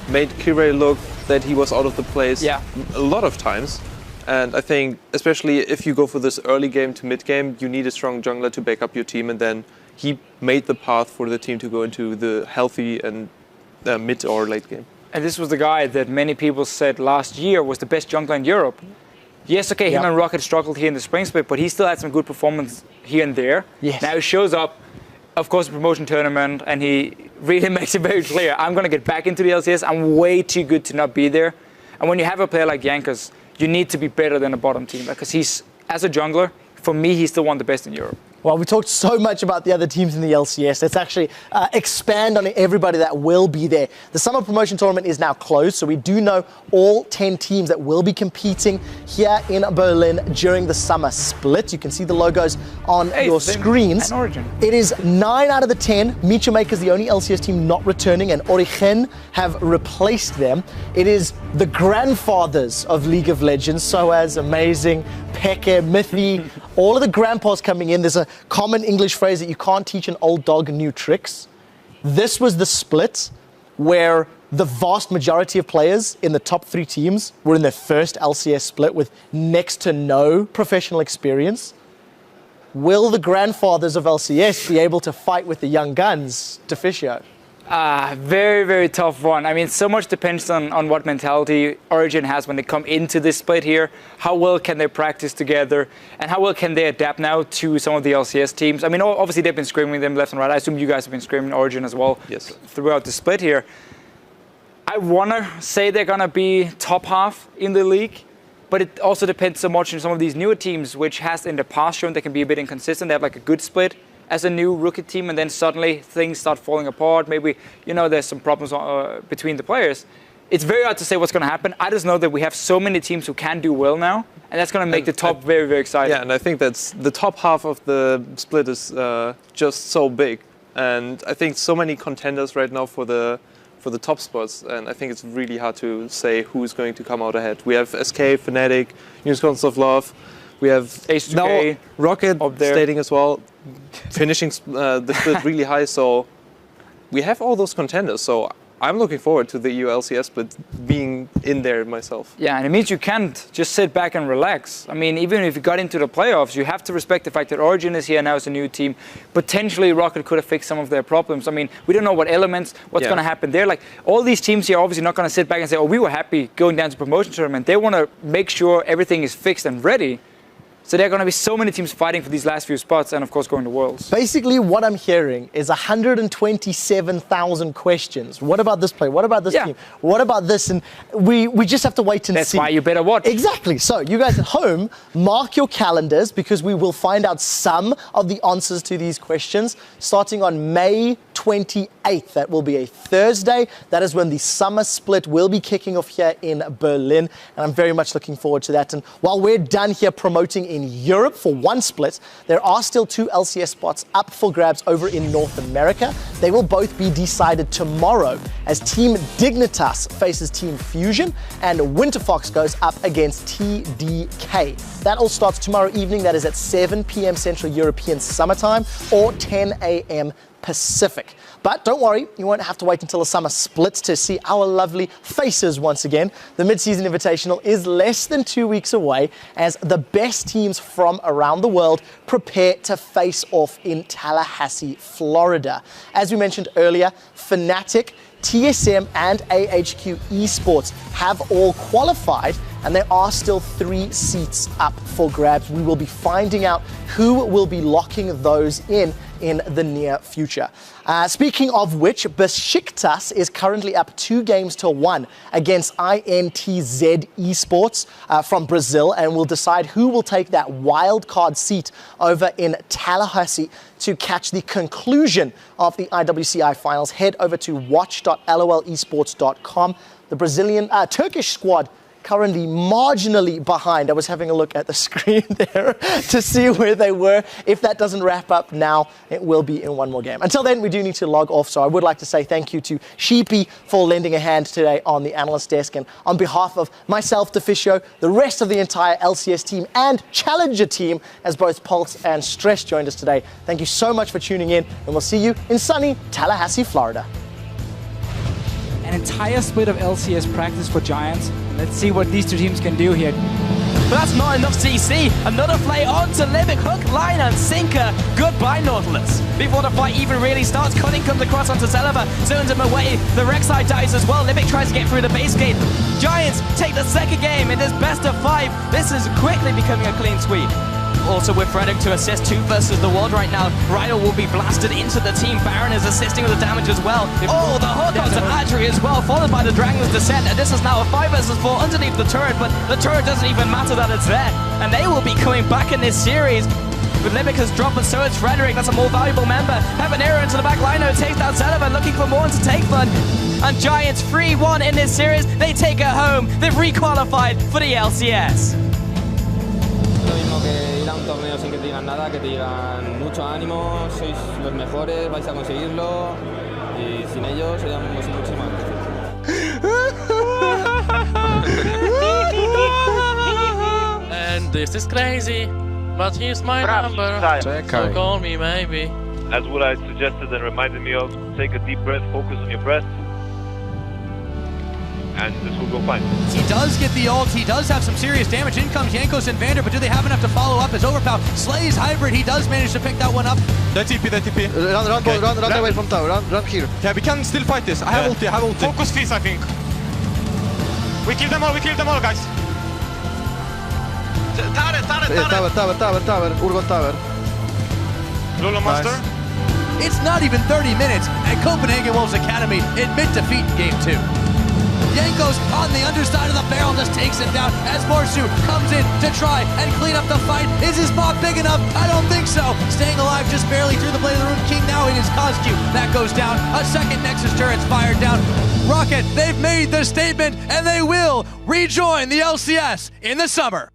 made Kirei look that he was out of the place a lot of times. And I think, especially if you go for this early game to mid game, you need a strong jungler to back up your team, and then he made the path for the team to go into the healthy and mid or late game. And this was the guy that many people said last year was the best jungler in Europe. Yes, okay, him and ROCCAT struggled here in the spring split, but he still had some good performance here and there. Yes. Now he shows up, of course, promotion tournament, and he really makes it very clear, I'm going to get back into the LCS. I'm way too good to not be there. And when you have a player like Jankos, you need to be better than a bottom team, because he's, as a jungler, for me, he's still one of the best in Europe. Well, we talked so much about the other teams in the LCS. Let's actually expand on everybody that will be there. The summer promotion tournament is now closed, so we do know all 10 teams that will be competing here in Berlin during the summer split. You can see the logos on your screens. It is 9 out of the 10. Micho Maker is the only LCS team not returning, and Origen have replaced them. It is the grandfathers of League of Legends, so as Amazing, Peke, Mythy, all of the grandpas coming in. There's a common English phrase that you can't teach an old dog new tricks. This was the split where the vast majority of players in the top 3 teams were in their first LCS split with next to no professional experience. Will the grandfathers of LCS be able to fight with the young guns, Deficio? Very, very tough one. I mean, so much depends on what mentality Origin has when they come into this split here. How well can they practice together? And how well can they adapt now to some of the LCS teams? I mean, obviously they've been screaming them left and right. I assume you guys have been screaming Origin as well throughout the split here. I want to say they're going to be top half in the league, but it also depends so much on some of these newer teams, which has in the past shown they can be a bit inconsistent. They have like a good split as a new rookie team, and then suddenly things start falling apart. Maybe, there's some problems between the players. It's very hard to say what's going to happen. I just know that we have so many teams who can do well now, and that's going to make the top very, very exciting. Yeah, and I think that's the top half of the split is just so big. And I think so many contenders right now for the top spots, and I think it's really hard to say who's going to come out ahead. We have SK, Fnatic, Unicorns of Love. We have H2K, now ROCCAT stating as well, finishing the split really high. So we have all those contenders. So I'm looking forward to the EU LCS split being in there myself. Yeah, and it means you can't just sit back and relax. I mean, even if you got into the playoffs, you have to respect the fact that Origin is here now as a new team. Potentially, ROCCAT could have fixed some of their problems. I mean, we don't know what elements, what's going to happen there. Like, all these teams here are obviously not going to sit back and say, oh, we were happy going down to promotion tournament. They want to make sure everything is fixed and ready. So there are going to be so many teams fighting for these last few spots and, of course, going to Worlds. Basically, what I'm hearing is 127,000 questions. What about this play? What about this team? What about this? And we just have to wait and see. That's why you better watch. Exactly. So you guys at home, mark your calendars, because we will find out some of the answers to these questions starting on May 28th. That will be a Thursday. That is when the summer split will be kicking off here in Berlin. And I'm very much looking forward to that. And while we're done here promoting in Europe for one split, there are still 2 LCS spots up for grabs over in North America. They will both be decided tomorrow as Team Dignitas faces Team Fusion and Winterfox goes up against TDK. That all starts tomorrow evening. That is at 7 p.m. Central European Summer Time or 10 a.m. Pacific. But don't worry, you won't have to wait until the summer splits to see our lovely faces once again. The mid-season invitational is less than 2 weeks away as the best teams from around the world prepare to face off in Tallahassee, Florida. As we mentioned earlier, Fnatic, TSM and AHQ Esports have all qualified, and there are still 3 seats up for grabs. We will be finding out who will be locking those in the near future. Speaking of which, Besiktas is currently up 2-1 against INTZ Esports from Brazil, and will decide who will take that wild card seat over in Tallahassee to catch the conclusion of the IWCI finals. Head over to watch.lolesports.com. The Brazilian, Turkish squad currently marginally behind. I was having a look at the screen there to see where they were. If that doesn't wrap up now, it will be in one more game. Until then, we do need to log off, so I would like to say thank you to Sheepy for lending a hand today on the analyst desk, and on behalf of myself, Deficio, the rest of the entire LCS team and Challenger team, as both Pulse and Stress joined us today, thank you so much for tuning in, and we'll see you in sunny Tallahassee, Florida. An entire split of LCS practice for Giants. Let's see what these 2 teams can do here. But that's not enough CC. Another play onto Limit, hook, line and sinker. Goodbye, Nautilus. Before the fight even really starts, Cunning comes across onto Celeber, zones him away. The Rek'Sai dies as well. Limit tries to get through the base gate. Giants take the second game in this best of 5. This is quickly becoming a clean sweep. Also with Frederick to assist 2 versus the ward right now. Rhino will be blasted into the team. Baron is assisting with the damage as well. Oh, the hook onto Adri as well, followed by the Dragon's Descent. And this is now a 5 versus 4 underneath the turret, but the turret doesn't even matter that it's there. And they will be coming back in this series. But Limit has dropped, but so is Frederick. That's a more valuable member. Habanero into the back. Lino takes down Sullivan, looking for more to take fun. And Giants 3-1 in this series. They take it home. They've re-qualified for the LCS. Lo mismo que ir a un torneo sin que te digan nada, que te digan mucho ánimo, sois los mejores, vais a conseguirlo, y sin ellos seríamos muchísimo más difícil. And this is crazy, but here's my number, so call me maybe. As what I suggested and reminded me of, take a deep breath, focus on your breath, and this will go fine. He does get the ult, he does have some serious damage. In comes Jankos and Vander, but do they have enough to follow up as Overpower slays Hybrid? He does manage to pick that one up. That TP. Run away from tower, run here. Yeah, we can still fight this. I have ulti, Focus freeze, I think. We kill them all, guys. Tower, Urgon tower. Lolo Master. Nice. It's not even 30 minutes, and Copenhagen Wolves Academy admit defeat in Game 2. Jankos on the underside of the barrel just takes him down as Morsu comes in to try and clean up the fight. Is his pop big enough? I don't think so. Staying alive just barely through the blade of the Rune King now in his costume. That goes down. A second Nexus turret's fired down. ROCCAT, they've made the statement and they will rejoin the LCS in the summer.